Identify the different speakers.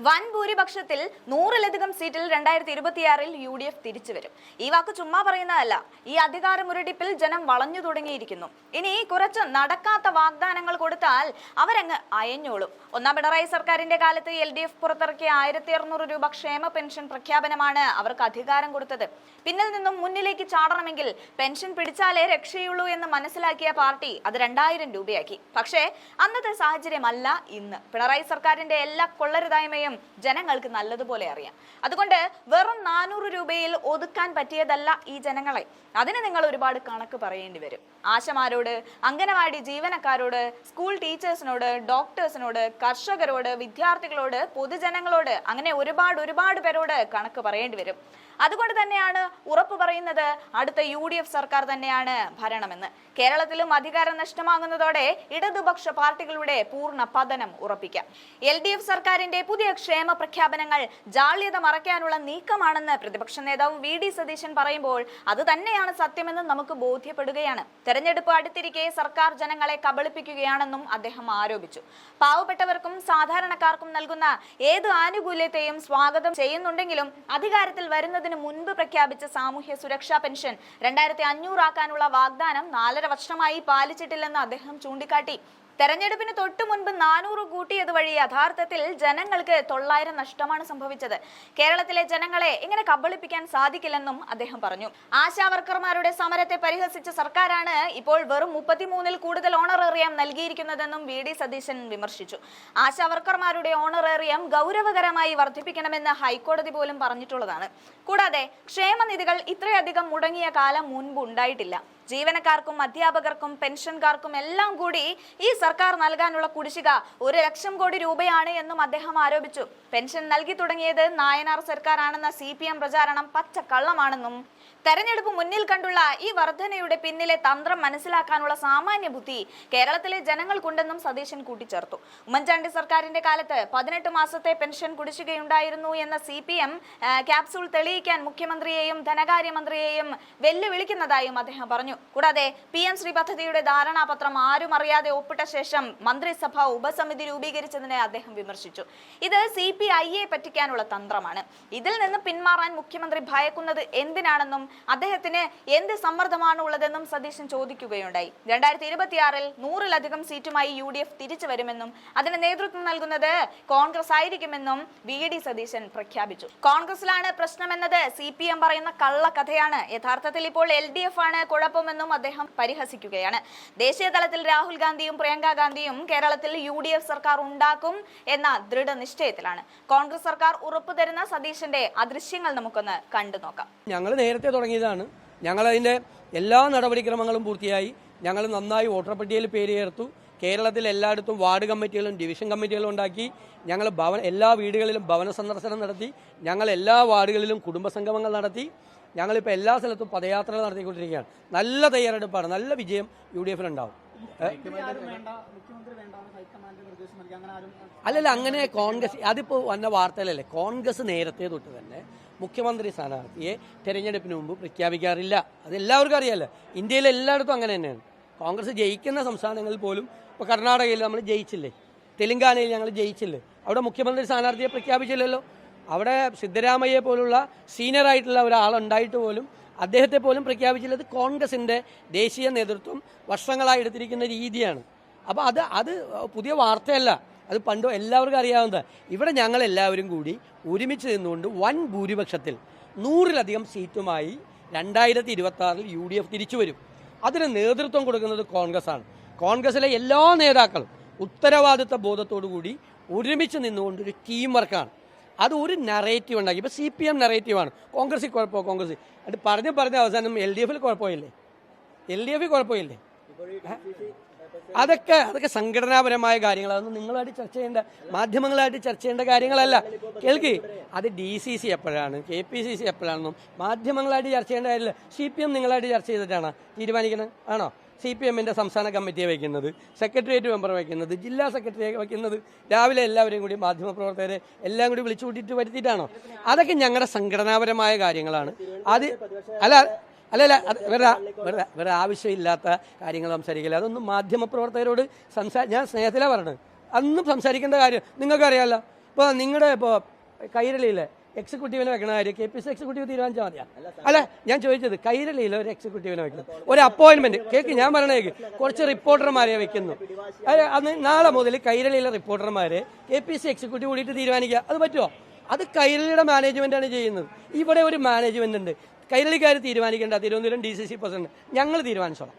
Speaker 1: വൻ ഭൂരിപക്ഷത്തിൽ 100-ലധികം സീറ്റിൽ 2026-ൽ UDF തിരിച്ചു വരും. ഈ വാക്ക് ചുമ്മാ പറയുന്നതല്ല. ഈ അധികാരമുരടിപ്പിൽ ജനം വളഞ്ഞു തുടങ്ങിയിരിക്കുന്നു. ഇനി കുറച്ച് നടക്കാത്ത വാഗ്ദാനങ്ങൾ കൊടുത്താൽ അവരങ്ങ് അയഞ്ഞോളും. ഒന്നാം പിണറായി സർക്കാരിന്റെ കാലത്ത് LDF പുറത്തിറക്കിയ 1600 രൂപ ക്ഷേമ പെൻഷൻ പ്രഖ്യാപനമാണ് അവർക്ക് അധികാരം കൊടുത്തത്. പിന്നിൽ നിന്നും മുന്നിലേക്ക് ചാടണമെങ്കിൽ പെൻഷൻ പിടിച്ചാലേ രക്ഷയുള്ളൂ എന്ന് മനസ്സിലാക്കിയ പാർട്ടി അത് 2000 രൂപയാക്കി. പക്ഷേ അന്നത്തെ സാഹചര്യമല്ല ഇന്ന്. പിണറായി സർക്കാരിന്റെ എല്ലാ കൊള്ളരുതായ്മയും ജനങ്ങൾക്ക് നല്ലതുപോലെ അറിയാം. അതുകൊണ്ട് വെറും 400 രൂപയിൽ ഒതുക്കാൻ പറ്റിയതല്ല ഈ ജനങ്ങളെ. അതിന് നിങ്ങൾ ഒരുപാട് കണക്ക് പറയേണ്ടി വരും. ആശമാരോട്, അംഗനവാടി ജീവനക്കാരോട്, സ്കൂൾ ടീച്ചേഴ്സിനോട്, ഡോക്ടേഴ്സിനോട്, കർഷകരോട്, വിദ്യാർത്ഥികളോട്, പൊതുജനങ്ങളോട്, അങ്ങനെ ഒരുപാട് പേരോട് കണക്ക് പറയേണ്ടി വരും. അതുകൊണ്ട് തന്നെയാണ് ഉറപ്പ് പറയുന്നത് അടുത്ത UDF സർക്കാർ തന്നെയാണ് ഭരണമെന്ന്. കേരളത്തിലും അധികാരം നഷ്ടമാകുന്നതോടെ ഇടതുപക്ഷ പാർട്ടികളുടെ പൂർണ്ണ പതനം ഉറപ്പിക്കാം. LDF സർക്കാരിന്റെ പുതിയ ക്ഷേമ പ്രഖ്യാപനങ്ങൾ ജാള്യത മറയ്ക്കാനുള്ള നീക്കമാണെന്ന് പ്രതിപക്ഷ നേതാവ് VD സതീശൻ പറയുമ്പോൾ അത് തന്നെയാണ് സത്യമെന്ന് നമുക്ക് ബോധ്യപ്പെടുകയാണ്. തെരഞ്ഞെടുപ്പ് അടുത്തിരിക്കെ സർക്കാർ ജനങ്ങളെ കബളിപ്പിക്കുകയാണെന്നും അദ്ദേഹം ആരോപിച്ചു. പാവപ്പെട്ടവർക്കും സാധാരണക്കാർക്കും നൽകുന്ന ഏത് ആനുകൂല്യത്തെയും സ്വാഗതം ചെയ്യുന്നുണ്ടെങ്കിലും അധികാരത്തിൽ വരുന്നതിന് മുൻപ് പ്രഖ്യാപിച്ച സാമൂഹ്യ സുരക്ഷാ പെൻഷൻ 2500 ആക്കാനുള്ള വാഗ്ദാനം 4.5 വർഷമായി പാലിച്ചിട്ടില്ലെന്ന് അദ്ദേഹം ചൂണ്ടിക്കാട്ടി. തെരഞ്ഞെടുപ്പിന് തൊട്ടു മുൻപ് 400 കൂട്ടിയത് വഴി യഥാർത്ഥത്തിൽ ജനങ്ങൾക്ക് 900 നഷ്ടമാണ് സംഭവിച്ചത്. കേരളത്തിലെ ജനങ്ങളെ ഇങ്ങനെ കബളിപ്പിക്കാൻ സാധിക്കില്ലെന്നും അദ്ദേഹം പറഞ്ഞു. ആശാവർക്കർമാരുടെ സമരത്തെ പരിഹസിച്ച സർക്കാരാണ് ഇപ്പോൾ വെറും 33-ൽ കൂടുതൽ ഓണറേറിയം നൽകിയിരിക്കുന്നതെന്നും VD സതീശൻ വിമർശിച്ചു. ആശാവർക്കർമാരുടെ ഓണറേറിയം ഗൗരവകരമായി വർദ്ധിപ്പിക്കണമെന്ന് ഹൈക്കോടതി പോലും പറഞ്ഞിട്ടുള്ളതാണ്. കൂടാതെ ക്ഷേമനിധികൾ ഇത്രയധികം മുടങ്ങിയ കാലം മുൻപ് ഉണ്ടായിട്ടില്ല. ജീവനക്കാർക്കും അധ്യാപകർക്കും പെൻഷൻകാർക്കും എല്ലാം കൂടി ഈ സർക്കാർ നൽകാനുള്ള കുടിശ്ശിക 1 ലക്ഷം കോടി രൂപയാണ് എന്നും അദ്ദേഹം ആരോപിച്ചു. പെൻഷൻ നൽകി തുടങ്ങിയത് നായനാർ സർക്കാരാണെന്ന CPM പ്രചാരണം പച്ചക്കള്ളമാണെന്നും തെരഞ്ഞെടുപ്പ് മുന്നിൽ കണ്ടുള്ള ഈ വർധനയുടെ പിന്നിലെ തന്ത്രം മനസ്സിലാക്കാനുള്ള സാമാന്യ ബുദ്ധി കേരളത്തിലെ ജനങ്ങൾക്കുണ്ടെന്നും സതീശൻ കൂട്ടിച്ചേർത്തു. ഉമ്മൻചാണ്ടി സർക്കാരിന്റെ കാലത്ത് 18 മാസത്തെ പെൻഷൻ കുടിശ്ശികയുണ്ടായിരുന്നു എന്ന CPM ക്യാപ്സൂൾ തെളിയിക്കാൻ മുഖ്യമന്ത്രിയെയും ധനകാര്യമന്ത്രിയെയും വെല്ലുവിളിക്കുന്നതായും അദ്ദേഹം പറഞ്ഞു. കൂടാതെ PM ശ്രീ പദ്ധതിയുടെ ധാരണാപത്രം ആരും അറിയാതെ ഒപ്പിട്ട ശേഷം മന്ത്രിസഭ ഉപസമിതി രൂപീകരിച്ചതിനെ അദ്ദേഹം വിമർശിച്ചു. ഇത് CPIയെ പറ്റിക്കാനുള്ള തന്ത്രമാണ്. ഇതിൽ നിന്ന് പിന്മാറാൻ മുഖ്യമന്ത്രി ഭയക്കുന്നത് എന്തിനാണെന്നും അദ്ദേഹത്തിന് എന്ത് സമ്മർദ്ദമാണ് ഉള്ളതെന്നും സതീശൻ ചോദിക്കുകയുണ്ടായി. 2026-ൽ 100-ലധികം സീറ്റുമായി UDF തിരിച്ചു വരുമെന്നും അതിന് നേതൃത്വം നൽകുന്നത് കോൺഗ്രസ് ആയിരിക്കുമെന്നും VD സതീശൻ പ്രഖ്യാപിച്ചു. കോൺഗ്രസിലാണ് പ്രശ്നമെന്നത് CPM പറയുന്ന കള്ളക്കഥയാണ്. യഥാർത്ഥത്തിൽ ഇപ്പോൾ LDF ആണ് കുഴപ്പമെന്നും അദ്ദേഹം പരിഹസിക്കുകയാണ്. ദേശീയ തലത്തിൽ രാഹുൽ ഗാന്ധിയും പ്രിയങ്ക ഗാന്ധിയും കേരളത്തിൽ UDF സർക്കാർ ഉണ്ടാക്കും എന്ന ദൃഢനിശ്ചയത്തിലാണ്. കോൺഗ്രസ് സർക്കാർ ഉറപ്പു തരുന്ന സതീശന്റെ അദൃശ്യങ്ങൾ നമുക്കൊന്ന് കണ്ടു നോക്കാം.
Speaker 2: ഞങ്ങൾ നേരത്തെ തുടങ്ങിയതാണ്. ഞങ്ങളതിൻ്റെ എല്ലാ നടപടിക്രമങ്ങളും പൂർത്തിയായി. ഞങ്ങൾ നന്നായി വോട്ടർ പട്ടികയിൽ പേര് ചേർത്തു. കേരളത്തിൽ എല്ലായിടത്തും വാർഡ് കമ്മിറ്റികളും ഡിവിഷൻ കമ്മിറ്റികളും ഉണ്ടാക്കി. ഞങ്ങൾ എല്ലാ വീടുകളിലും ഭവന സന്ദർശനം നടത്തി. ഞങ്ങൾ എല്ലാ വാർഡുകളിലും കുടുംബസംഗമങ്ങൾ നടത്തി. ഞങ്ങളിപ്പോൾ എല്ലാ സ്ഥലത്തും പദയാത്രകൾ നടത്തിക്കൊണ്ടിരിക്കുകയാണ്. നല്ല തയ്യാറെടുപ്പാണ്. നല്ല വിജയം UDFിനുണ്ടാവും. അല്ലല്ല, അങ്ങനെ കോൺഗ്രസ് അതിപ്പോൾ വന്ന വാർത്തയിലല്ലേ. കോൺഗ്രസ് നേരത്തെ തൊട്ട് തന്നെ മുഖ്യമന്ത്രി സ്ഥാനാർത്ഥിയെ തെരഞ്ഞെടുപ്പിന് മുമ്പ് പ്രഖ്യാപിക്കാറില്ല. അത് എല്ലാവർക്കും അറിയാമല്ലോ. ഇന്ത്യയിൽ എല്ലായിടത്തും അങ്ങനെ തന്നെയാണ്. കോൺഗ്രസ് ജയിക്കുന്ന സംസ്ഥാനങ്ങളിൽ പോലും ഇപ്പോൾ കർണാടകയിൽ നമ്മൾ ജയിച്ചില്ലേ, തെലങ്കാനയിൽ ഞങ്ങൾ ജയിച്ചില്ലേ, അവിടെ മുഖ്യമന്ത്രി സ്ഥാനാർത്ഥിയെ പ്രഖ്യാപിച്ചില്ലല്ലോ. അവിടെ സിദ്ധരാമയ്യെ പോലുള്ള സീനിയറായിട്ടുള്ള ഒരാളുണ്ടായിട്ട് പോലും അദ്ദേഹത്തെ പോലും പ്രഖ്യാപിച്ചില്ലത് കോൺഗ്രസിൻ്റെ ദേശീയ നേതൃത്വം വർഷങ്ങളായി എടുത്തിരിക്കുന്ന രീതിയാണ്. അപ്പോൾ അത് പുതിയ വാർത്തയല്ല, അത് പണ്ട് എല്ലാവർക്കും അറിയാവുന്നത്. ഇവിടെ ഞങ്ങളെല്ലാവരും കൂടി ഒരുമിച്ച് നിന്നുകൊണ്ട് വൻ ഭൂരിപക്ഷത്തിൽ 100-ലധികം സീറ്റുമായി 2026-ൽ UDF തിരിച്ചു വരും. അതിന് നേതൃത്വം കൊടുക്കുന്നത് കോൺഗ്രസ്സാണ്. കോൺഗ്രസിലെ എല്ലാ നേതാക്കളും ഉത്തരവാദിത്വ ബോധത്തോടു കൂടി ഒരുമിച്ച് നിന്നുകൊണ്ട് ഒരു ടീം വർക്കാണ്. അത് ഒരു നറേറ്റീവ് ഉണ്ടാക്കി. ഇപ്പോൾ CPM നറേറ്റീവാണ് കോൺഗ്രസിൽ കുഴപ്പമോ, കോൺഗ്രസ് അത് പറഞ്ഞ് അവസാനം LDFിൽ കുഴപ്പമില്ലേ, LDFിൽ കുഴപ്പമില്ലേ. അതൊക്കെ സംഘടനാപരമായ കാര്യങ്ങൾ. അതൊന്നും നിങ്ങളായിട്ട് ചർച്ച ചെയ്യേണ്ട, മാധ്യമങ്ങളായിട്ട് ചർച്ച ചെയ്യേണ്ട കാര്യങ്ങളല്ല. കേൾക്കി, അത് DCC എപ്പോഴാണ്, KPCC എപ്പോഴാണെന്നും മാധ്യമങ്ങളായിട്ട് ചർച്ച ചെയ്യേണ്ട കാര്യമില്ല. CPM നിങ്ങളായിട്ട് ചർച്ച ചെയ്തിട്ടാണ് തീരുമാനിക്കുന്നത് ആണോ? CPMന്റെ സംസ്ഥാന കമ്മിറ്റിയെ വയ്ക്കുന്നത്, സെക്രട്ടേറിയറ്റ് മെമ്പർ വയ്ക്കുന്നത്, ജില്ലാ സെക്രട്ടറിയെ വയ്ക്കുന്നത്, രാവിലെ എല്ലാവരെയും കൂടി മാധ്യമപ്രവർത്തകരെ എല്ലാം കൂടി വിളിച്ചു കൂട്ടിയിട്ട് വരുത്തിയിട്ടാണോ? അതൊക്കെ ഞങ്ങളുടെ സംഘടനാപരമായ കാര്യങ്ങളാണ്. അത് അല്ലല്ല വേറെ ആവശ്യമില്ലാത്ത കാര്യങ്ങൾ സംസാരിക്കില്ല. അതൊന്നും മാധ്യമപ്രവർത്തകരോട് ഞാൻ സ്നേഹത്തിലാണ് പറഞ്ഞത്. അതൊന്നും സംസാരിക്കേണ്ട കാര്യം നിങ്ങൾക്കറിയാമല്ലോ. ഇപ്പോൾ നിങ്ങളുടെ ഇപ്പോൾ കൈരളിയിലെ എക്സിക്യൂട്ടീവിനെ വെക്കണ കാര്യം KPC എക്സിക്യൂട്ടീവ് തീരുമാനിച്ചാൽ മതിയാ. അല്ല, ഞാൻ ചോദിച്ചത് കൈരളിയിൽ ഒരു എക്സിക്യൂട്ടീവിനെ വെക്കണം, ഒരു അപ്പോയിന്റ്മെന്റ് കേക്ക്, ഞാൻ പറയണേക്ക് കുറച്ച് റിപ്പോർട്ടർമാരെ വെക്കുന്നു. അന്ന് നാളെ മുതൽ കൈരളിയിലെ റിപ്പോർട്ടർമാരെ KPC എക്സിക്യൂട്ടീവ് കൂടിയിട്ട് തീരുമാനിക്കുക. അത് പറ്റുമോ? അത് കൈരളിയുടെ മാനേജ്മെന്റാണ് ചെയ്യുന്നത്. ഇവിടെ ഒരു മാനേജ്മെന്റ് ഉണ്ട്. കൈരളിക്കാർ തീരുമാനിക്കേണ്ട, തിരുവനന്തപുരം DCC പ്രസിഡന്റ് ഞങ്ങൾ തീരുമാനിച്ചോളാം.